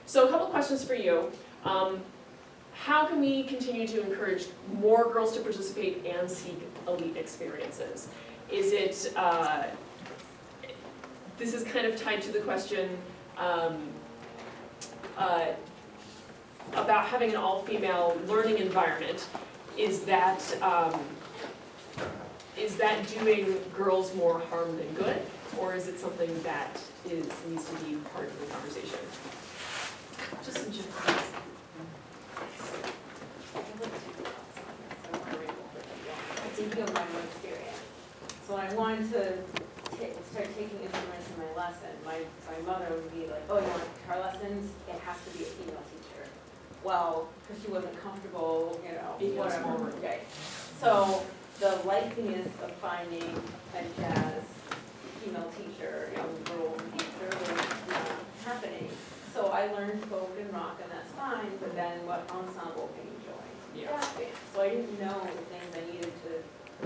So a couple questions for you. How can we continue to encourage more girls to participate and seek elite experiences? Is it, this is kind of tied to the question about having an all-female learning environment. Is that doing girls more harm than good? Or is it something that needs to be part of the conversation? Just some general thoughts. I think of my own experience. So when I wanted to start taking instruments in my lesson, my mother would be like, oh, you want guitar lessons? It has to be a female teacher. Well, because she wasn't comfortable, whatever. Okay. So the likeliness of finding a jazz female teacher, girl teacher, was not happening. So I learned folk and rock, and that's fine, but then what ensemble can you join? Yeah. So I didn't know the things I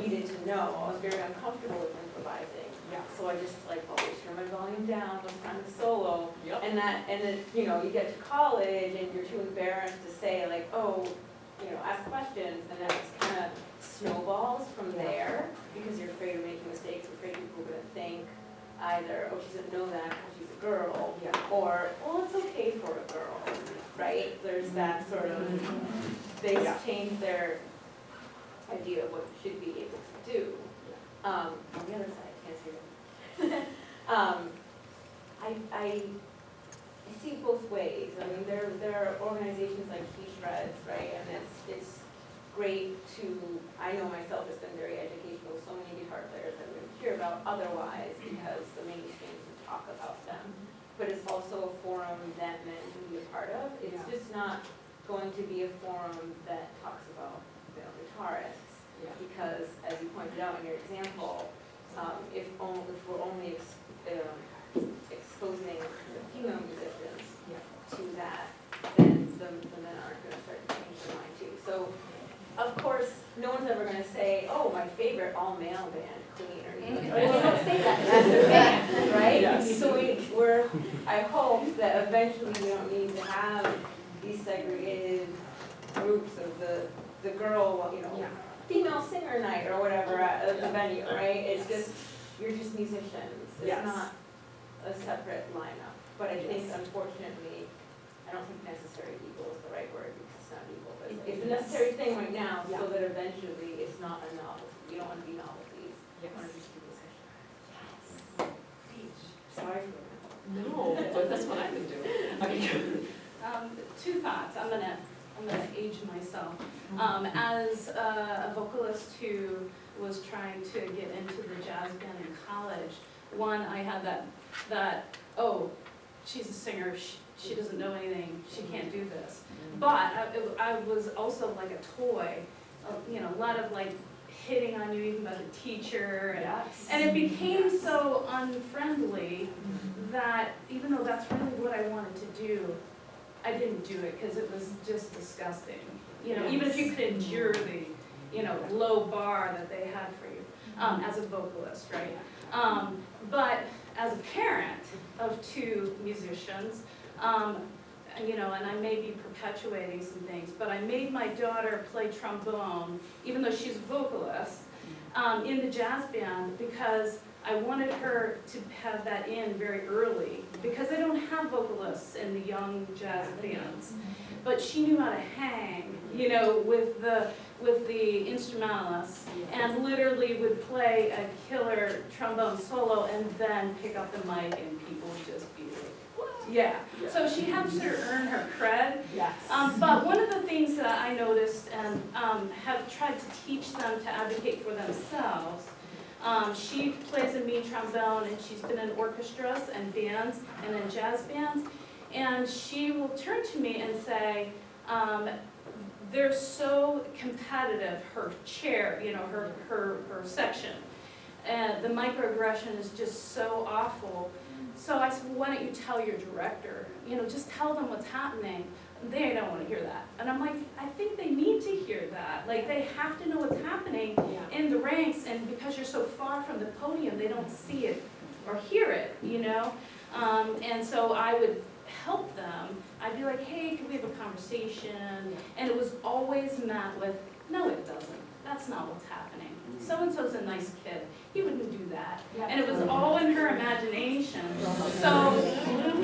needed to know. I was very uncomfortable with improvising. Yeah. So I just always turn my volume down, was kind of solo. Yep. And then, you get to college and you're too embarrassed to say ask questions, and then it kind of snowballs from there because you're afraid of making mistakes, afraid people are going to think either, oh, she doesn't know that because she's a girl, or, well, it's okay for a girl, right? There's that sort of, they change their idea of what you should be able to do. On the other side, I can't see it. I see it both ways. I mean, there are organizations like Key Shreds, right? And it's great to, I know myself, it's been very educational. So many guitar players I wouldn't hear about otherwise because the mainstream would talk about them. But it's also a forum that men can be a part of. It's just not going to be a forum that talks about guitarists. Because, as you pointed out in your example, if we're only exposing the female musicians to that, then the men aren't going to start to change their mind too. So, of course, no one's ever going to say, "Oh, my favorite all-male band, Queen," or anything. They don't say that. That's the band, right? Yes. So I hope that eventually we don't need to have these segregated groups of the girl, female singer night or whatever at the venue, right? It's just, you're just musicians. It's not a separate lineup. But I think, unfortunately, I don't think necessary evil is the right word because it's not evil, but it's a necessary thing right now so that eventually it's not a novelty. You don't want to be novelties. You want to just be musicians. Sorry for that. No, but that's what I've been doing. Two thoughts. I'm gonna age myself. As a vocalist who was trying to get into the jazz band in college, one, I had that oh, she's a singer, she doesn't know anything, she can't do this. But I was also like a toy, a lot of hitting on you even by the teacher. And it became so unfriendly that even though that's really what I wanted to do, I didn't do it because it was just disgusting. Even if you could endure the, low bar that they had for you as a vocalist, right? But as a parent of two musicians, and I may be perpetuating some things, but I made my daughter play trombone, even though she's a vocalist, in the jazz band because I wanted her to have that in very early because they don't have vocalists in the young jazz bands. But she knew how to hang, with the instrumentalists and literally would play a killer trombone solo and then pick up the mic and people would just be like, what? Yeah. So she had to sort of earn her cred. Yes. But one of the things that I noticed and have tried to teach them to advocate for themselves, she plays a mean trombone and she's been in orchestras and bands and in jazz bands, and she will turn to me and say, they're so competitive, her chair, her section. The microaggression is just so awful. So I said, well, why don't you tell your director? Just tell them what's happening. They don't want to hear that. And I'm like, I think they need to hear that. They have to know what's happening in the ranks, and because you're so far from the podium, they don't see it or hear it, And so I would help them, I'd be like, hey, can we have a conversation? And it was always met with, no, it doesn't. That's not what's happening. So-and-so's a nice kid. He wouldn't do that. And it was all in her imagination. So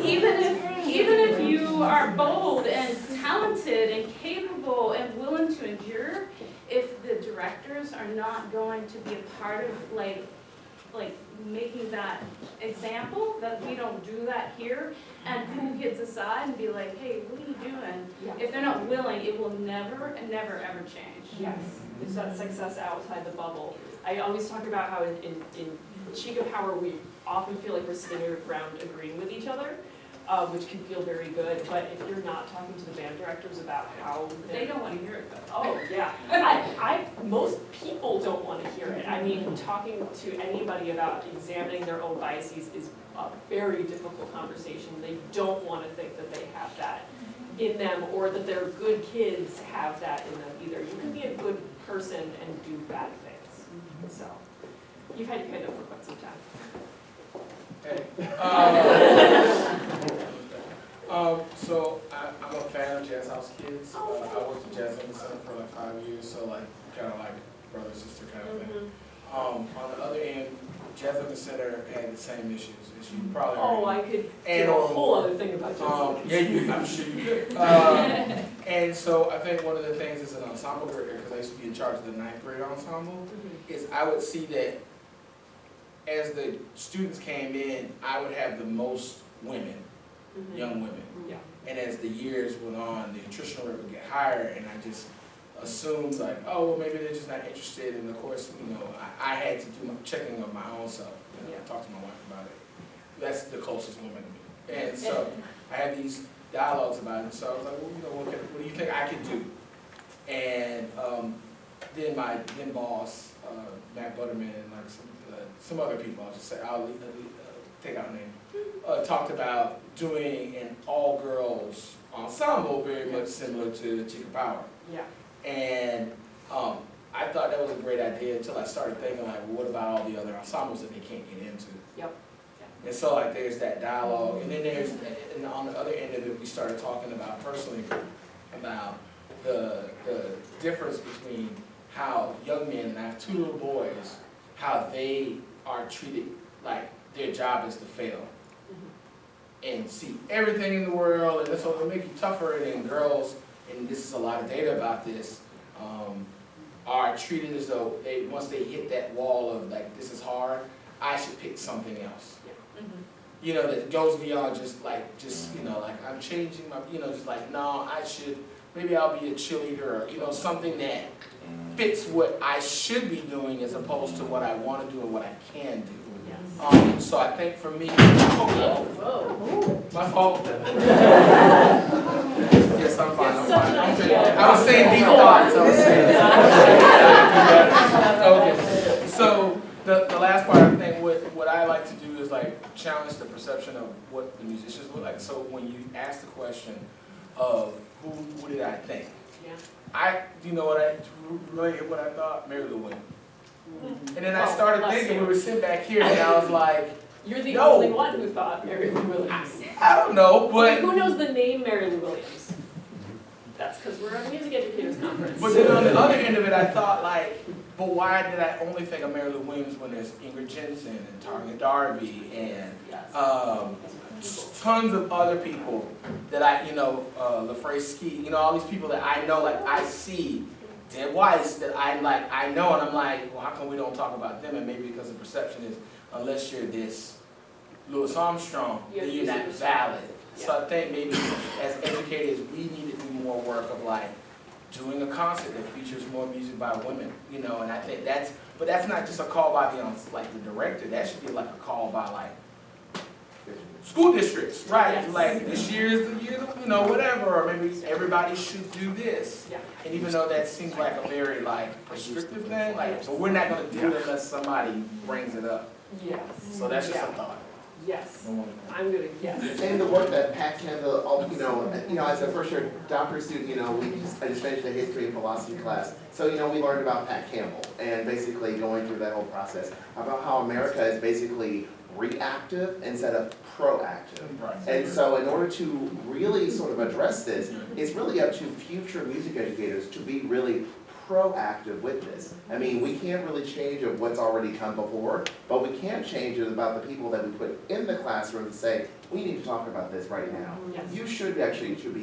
even if you are bold and talented and capable and willing to endure, if the directors are not going to be a part of like making that example, that we don't do that here, and pull kids aside and be like, hey, what are you doing? If they're not willing, it will never, never, ever change. Yes, it's that success outside the bubble. I always talk about how in Chica Power, we often feel like we're sitting around agreeing with each other, which can feel very good, but if you're not talking to the band directors about how They don't want to hear it though. Oh, yeah. Most people don't want to hear it. I mean, talking to anybody about examining their own biases is a very difficult conversation. They don't want to think that they have that in them, or that their good kids have that in them either. You can be a good person and do bad things. So, you've had your hand up for quite some time. Hey. So I'm a fan of Jazz House Kids. I worked at Jazz Center for like 5 years, so like kind of like brother sister kind of thing. On the other end, Jazz Center had the same issues as you probably. I could do a whole other thing about Jazz Yeah, I'm sure you could. And so I think one of the things as an ensemble director, because I used to be in charge of the 9th grade ensemble, is I would see that as the students came in, I would have the most women, young women. Yeah. And as the years went on, the attrition rate would get higher, and I just assumed like, oh, well, maybe they're just not interested. And of course, you know, I had to do my checking of my own self. You know, I talked to my wife about it. That's the closest woman to me. And so I had these dialogues about it. So I was like, well, you know, what do you think I could do? And then my then boss, Matt Butterman, and like some other people, I'll just say, I'll take out a name, talked about doing an all-girls ensemble very much similar to Chica Power. Yeah. And I thought that was a great idea until I started thinking like, well, what about all the other ensembles that they can't get into? Yep. And so like there's that dialogue, and then there's, and on the other end of it, we started talking about personally about the difference between how young men, and I have 2 little boys, how they are treated like their job is to fail and see everything in the world, and so it'll make you tougher. And then girls, and this is a lot of data about this, are treated as though they, once they hit that wall of like, this is hard, I should pick something else. You know, that goes beyond just, you know, like I'm changing my, you know, just like, no, I should, maybe I'll be a cheerleader, or, you know, something that fits what I should be doing as opposed to what I want to do and what I can do. Yes. So I think for me, Whoa. my fault. Yes, I'm fine, I'm Such fine. an I'm idea. saying, I was saying deep thoughts, I was saying. Okay, so the last part, I think what I like to do is like challenge the perception of what the musicians look like. So when you ask the question of who did I think? Yeah. Do you know what I thought? Mary Lou Williams. And then I Well, started bless thinking, you. we were sitting back here, and I was like, You're the No. only one who thought Mary Lou Williams. I don't know, but Who knows the name Mary Lou Williams? That's because we're at a music educators conference. But then on the other end of it, I thought like, but why did I only think of Mary Lou Williams when there's Ingrid Jensen and Tanya Darby and Yes. tons of other people that I, you know, LaFrey Ski, you know, all these people that I know, like I see, Deb Weiss, that I know, and I'm like, well, how come we don't talk about them? And maybe because the perception is, unless you're this Louis Armstrong, then you're not valid. So I think maybe as educators, we need to do more work of like doing a concert that features more music by women, you know, and I think but that's not just a call by the director, that should be like a call by like school districts, right? Yes. Like this year is the year, you know, whatever, or maybe everybody should do this. Yeah. And even though that seems like a very like prescriptive thing, like, but we're not gonna do it unless somebody brings it up. Yes. So that's just a thought. Yes. I'm gonna, yes. And the work that Pat Campbell, you know, as a first-year doctorate student, you know, I just finished a history and philosophy class. So, you know, we learned about Pat Campbell and basically going through that whole process about how America is basically reactive instead of proactive. Right. And so in order to really sort of address this, it's really up to future music educators to be really proactive with this. I mean, we can't really change of what's already come before, but we can change it about the people that we put in the classroom to say, we need to talk about this right now. Yes. You should be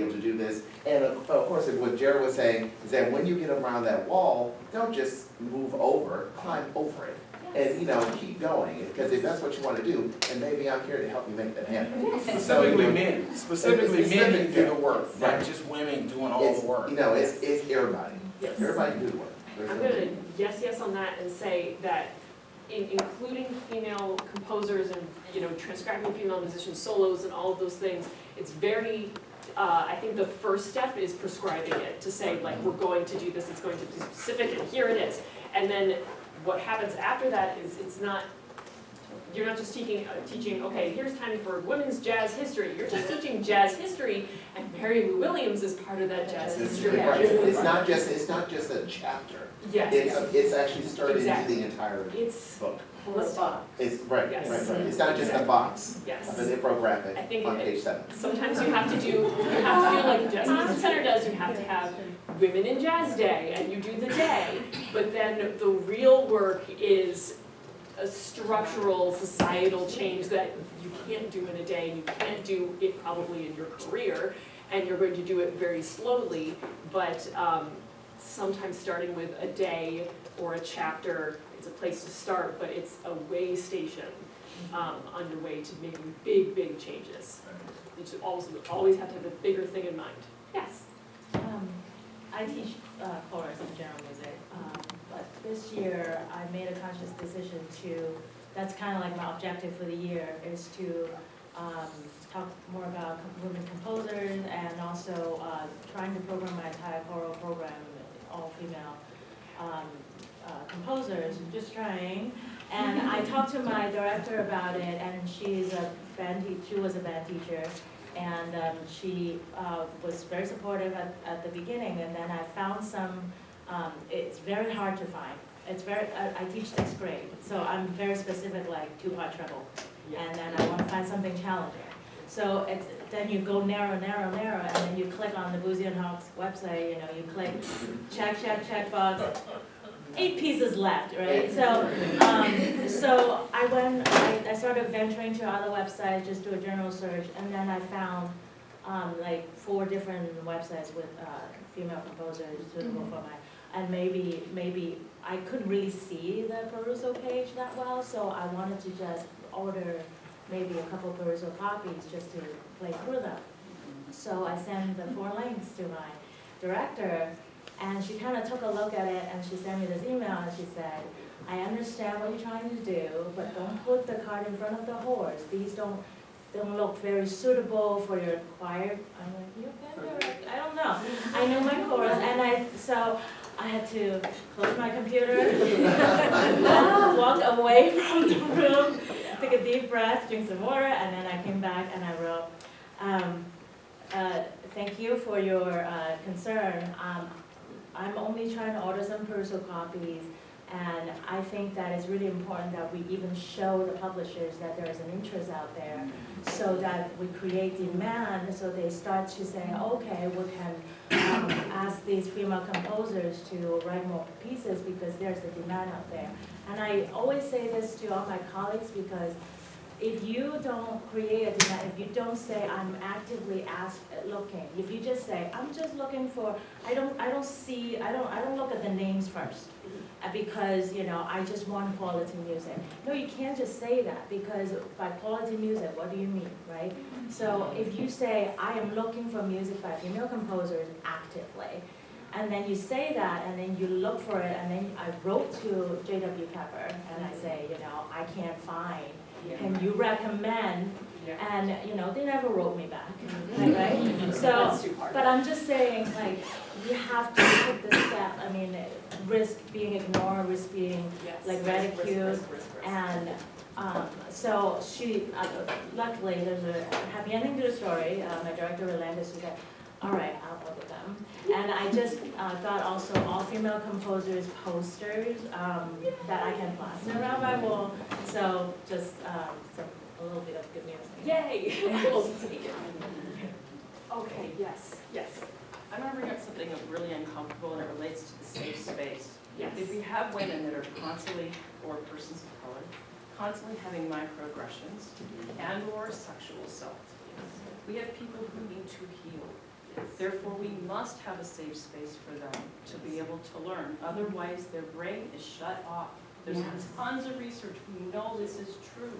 able to do this. And of course, what Jared was saying is that when you get around that wall, don't just move over, climb over it. And, you know, keep going, because if that's what you want to do, and maybe I'm here to help you make that happen. Specifically men, specifically men can do the work, Right. not just women doing all It's, the work. you know, it's everybody. Yes. Everybody can do the work. There's I'm no- gonna yes on that and say that including female composers and, you know, transcribing female musicians, solos and all of those things, it's very, I think the first step is prescribing it, to say like, we're going to do this, it's going to be specific, and here it is. And then what happens after that is it's not, you're not just teaching, okay, here's time for women's jazz history. You're just teaching jazz history, and Mary Lou Williams is part of that jazz history. Right. It's not just a chapter. Yes, It's actually started into Exactly. the entire it's book. holistic. It's, right. Yes. It's not just a box Yes. of an infographic I think on page 7. Sometimes you have to do like the Jazz Music Center does, you have to have Women in Jazz Day, and you do the day, but then the real work is a structural, societal change that you can't do in a day, and you can't do it probably in your career, and you're going to do it very slowly, but sometimes starting with a day or a chapter, it's a place to start, but it's a way station on your way to making big changes. You should always have to have a bigger thing in mind. Yes? I teach chorus and general music, but this year I made a conscious decision that's kind of like my objective for the year, is to talk more about women composers, and also trying to program my entire choral program, all female composers, just trying. And I talked to my director about it, and she was a band teacher, and she was very supportive at the beginning, and then I found some, it's very hard to find. I teach 6th grade, so I'm very specific, like 2-part treble, and then I want to find something challenging. So then you go narrow, and then you click on the Boozy and Hawks website, you know, you click check box, 8 pieces left, right? So I started venturing to other websites, just do a general search, and then I found like 4 different websites with female composers suitable for and maybe I couldn't really see the Perusal page that well, so I wanted to just order maybe a couple Perusal copies just to play through them. So I sent the 4 links to my director, and she kind of took a look at it, and she sent me this email, and she said, I understand what you're trying to do, but don't put the cart in front of the horse. These don't look very suitable for your choir. I'm like, you okay? I don't know. I know my chorus, and so I had to close my computer, walk away from the room, take a deep breath, drink some water, and then I came back and I wrote, thank you for your concern. I'm only trying to order some Perusal copies, and I think that it's really important that we even show the publishers that there is an interest out there, so that we create demand, so they start to say, okay, we can ask these female composers to write more pieces because there's a demand out there. And I always say this to all my colleagues, because if you don't create a demand, if you don't say I'm actively looking, if you just say I'm just looking for, I don't look at the names first, because I just want quality music. No, you can't just say that, because by quality music, what do you mean, right? So if you say I am looking for music by female composers actively, and then you say that, and then you look for it, and then I wrote to J.W. Pepper, and I say, I can't find. Can you recommend? And they never wrote me back, right? So, That's too hard. but I'm just saying, like, you have to take this step. I mean, risk being ignored, risk being Yes. like ridiculed, Risk. and so she, luckily, there's a happy ending to the story. My director, Rolanda, she said, All right, I'll order them. And I just got also all female composers posters that I can plaster around my wall. So just a little bit of good news. Yay! We'll take it. Okay, yes, yes, I'm gonna bring up something really uncomfortable and it relates to the safe space. yes. If we have women that are constantly, or persons of color, constantly having microaggressions and or sexual assault, we have people who need to heal. Therefore, we must have a safe space for them to be able to learn. Otherwise, their brain is shut off. There's tons of research, we know this is true.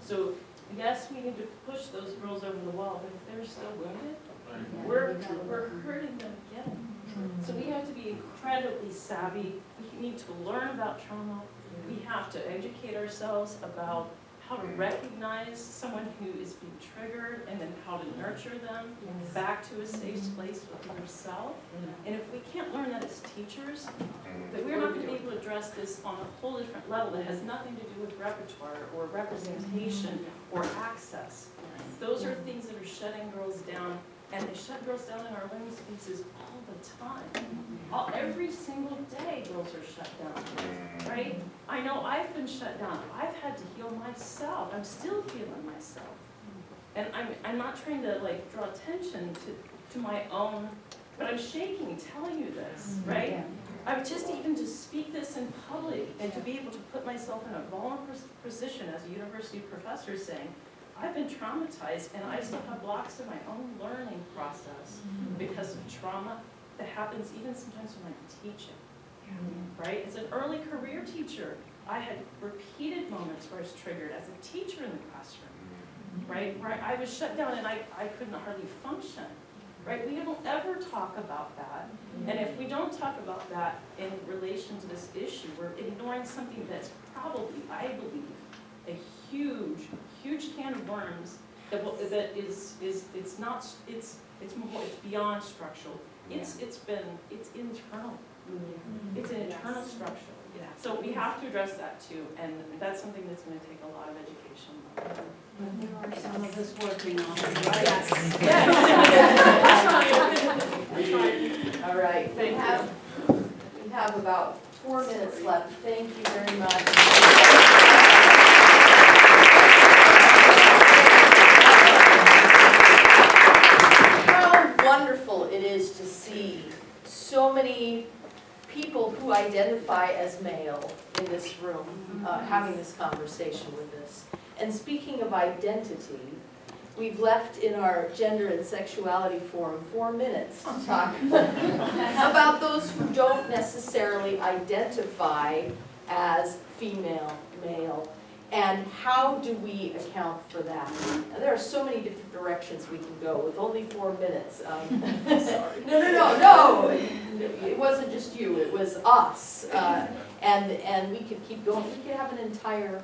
So, yes, we need to push those girls over the wall, but if they're still wounded, we're hurting them again. So we have to be incredibly savvy. We need to learn about trauma. We have to educate ourselves about how to recognize someone who is being triggered and then how to nurture them back to a safe place within yourself. And if we can't learn that as teachers, that we're not going to be able to address this on a whole different level that has nothing to do with repertoire or representation or access. Those are things that are shutting girls down, and they shut girls down in our learning spaces all the time. Every single day, girls are shut down, right? I know I've been shut down. I've had to heal myself. I'm still healing myself. And I'm not trying to like draw attention to my own, but I'm shaking telling you this, right? I'm just even to speak this in public and to be able to put myself in a vulnerable position as a university professor saying, I've been traumatized and I still have blocks in my own learning process because of trauma that happens even sometimes when I'm teaching, right? As an early career teacher, I had repeated moments where I was triggered as a teacher in the classroom, right? Where I was shut down and I couldn't hardly function, right? We don't ever talk about that. And if we don't talk about that in relation to this issue, we're ignoring something that's probably, I believe, a huge, huge can of worms that it's beyond structural. It's internal. It's an internal structure. So we have to address that too, and that's something that's going to take a lot of education. There are some of us working on it. Yes. Yes. All right, we have about 4 minutes left. Thank you very much. How wonderful it is to see so many people who identify as male in this room having this conversation with us. And speaking of identity, we've left in our gender and sexuality forum 4 minutes to talk about those who don't necessarily identify as female, male, and how do we account for that? Now, there are so many different directions we can go with only 4 minutes. Sorry. No. It wasn't just you, it was us. And we could keep going. We could have an entire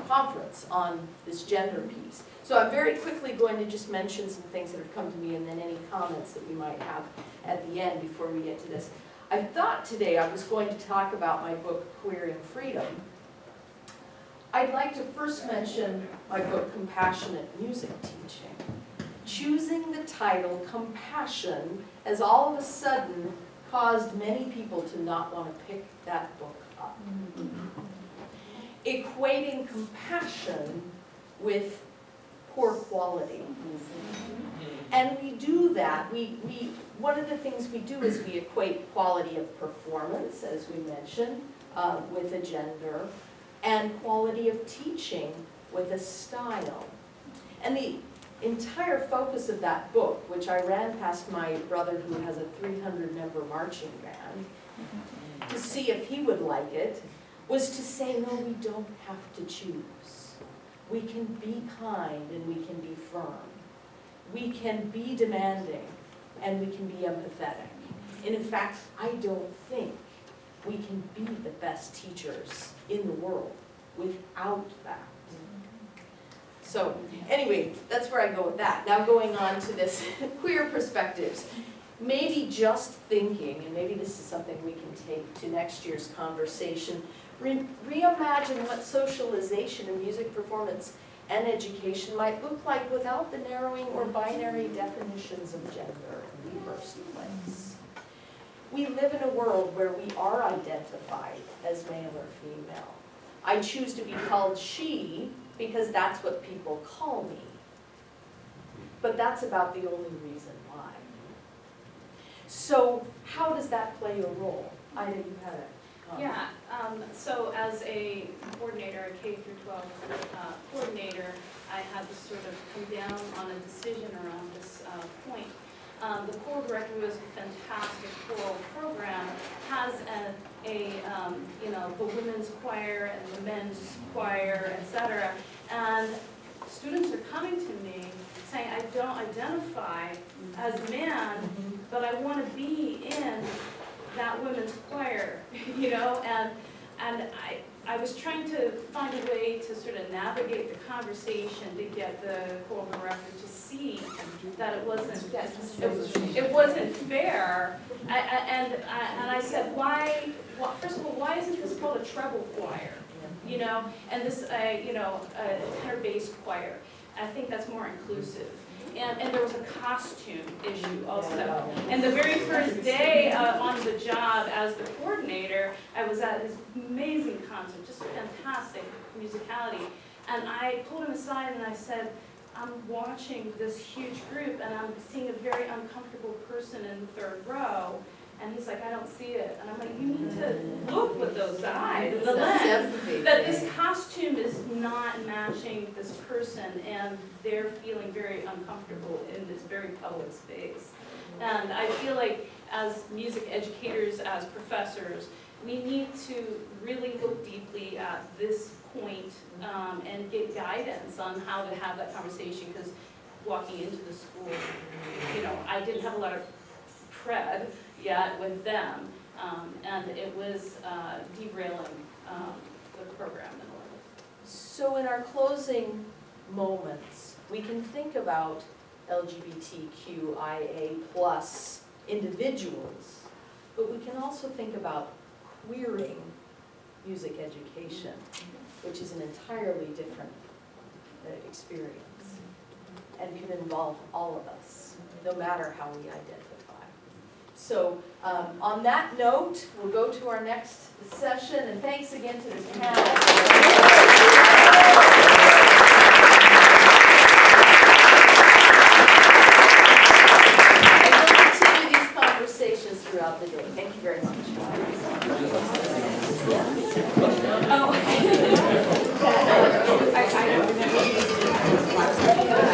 conference on this gender piece. So I'm very quickly going to just mention some things that have come to me and then any comments that we might have at the end before we get to this. I thought today I was going to talk about my book, Queering Freedom. I'd like to first mention my book, Compassionate Music Teaching. Choosing the title Compassion has all of a sudden caused many people to not want to pick that book up. Equating compassion with poor quality. And we do that. One of the things we do is we equate quality of performance, as we mentioned, with a gender, and quality of teaching with a style. And the entire focus of that book, which I ran past my brother who has a 300-member marching band, to see if he would like it, was to say, no, we don't have to choose. We can be kind and we can be firm. We can be demanding and we can be empathetic. And in fact, I don't think we can be the best teachers in the world without that. So anyway, that's where I go with that. Now going on to this queer perspectives. Maybe just thinking, and maybe this is something we can take to next year's conversation, reimagine what socialization and music performance and education might look like without the narrowing or binary definitions of gender in the first place. We live in a world where we are identified as male or female. I choose to be called she because that's what people call me. But that's about the only reason why. So how does that play a role? Ida, you had a comment. Yeah, so as a coordinator, a K through 12 coordinator, I had to sort of come down on a decision around this point. The choral director, who is a fantastic choral program, has the women's choir and the men's choir, et cetera. And students are coming to me saying, I don't identify as a man, but I want to be in that women's choir, and I was trying to find a way to sort of navigate the conversation to get the choral director to see that it wasn't fair. And I said, first of all, why isn't this called a treble choir? And this, a tenor bass choir. I think that's more inclusive. And there was a costume issue also. And the very first day on the job as the coordinator, I was at this amazing concert, just fantastic musicality. And I pulled him aside and I said, I'm watching this huge group and I'm seeing a very uncomfortable person in the third row. And he's like, I don't see it. And I'm like, you need to look with those eyes, the lens, that this costume is not matching this person and they're feeling very uncomfortable in this very public space. And I feel like as music educators, as professors, we need to really look deeply at this point and get guidance on how to have that conversation, because walking into the school, I didn't have a lot of cred yet with them, and it was derailing the program in a way. So in our closing moments, we can think about LGBTQIA+ individuals, but we can also think about queering music education, which is an entirely different experience and can involve all of us, no matter how we identify. So on that note, we'll go to our next session, and thanks again to this panel. And we'll continue these conversations throughout the day. Thank you very much.